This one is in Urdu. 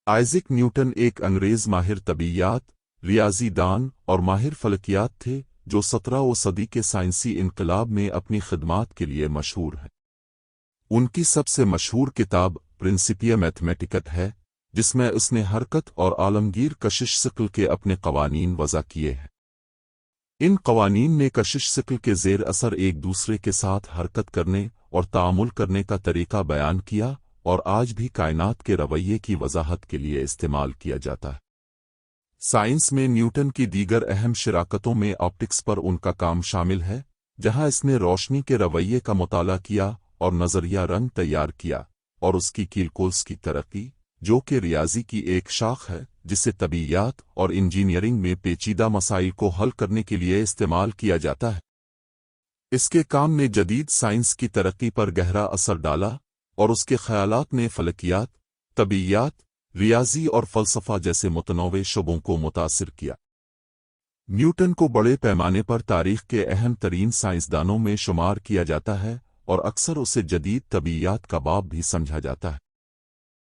آئزک نیوٹن ایک انگریز ماہر طبیعیات، ریاضی دان اور ماہر فلکیات تھے جو 17ویں صدی کے سائنسی انقلاب میں اپنی خدمات کے لیے مشہور ہیں۔ ان کی سب سے مشہور کتاب پرنسپیا میتھمیٹیکا ہے، جس میں اس نے حرکت اور عالمگیر کشش ثقل کے اپنے قوانین وضع کیے ہیں۔ ان قوانین نے کشش ثقل کے زیر اثر ایک دوسرے کے ساتھ حرکت کرنے اور تعامل کرنے کا طریقہ بیان کیا اور آج بھی کائنات کے رویے کی وضاحت کے لیے استعمال کیا جاتا ہے۔ سائنس میں نیوٹن کی دیگر اہم شراکتوں میں آپٹکس پر ان کا کام شامل ہے، جہاں اس نے روشنی کے رویے کا مطالعہ کیا اور نظریہ رنگ تیار کیا، اور اس کی کیلکولس کی ترقی، جو کہ ریاضی کی ایک شاخ ہے جسے طبیعیات اور انجینئرنگ میں پیچیدہ مسائل کو حل کرنے کے لیے استعمال کیا جاتا ہے۔ اس کے کام نے جدید سائنس کی ترقی پر گہرا اثر ڈالا، اور اس کے خیالات نے فلکیات، طبیعیات، ریاضی اور فلسفہ جیسے متنوع شعبوں کو متاثر کیا۔ نیوٹن کو بڑے پیمانے پر تاریخ کے اہم ترین سائنسدانوں میں شمار کیا جاتا ہے، اور اکثر اسے جدید طبیعیات کا باپ بھی سمجھا جاتا ہے۔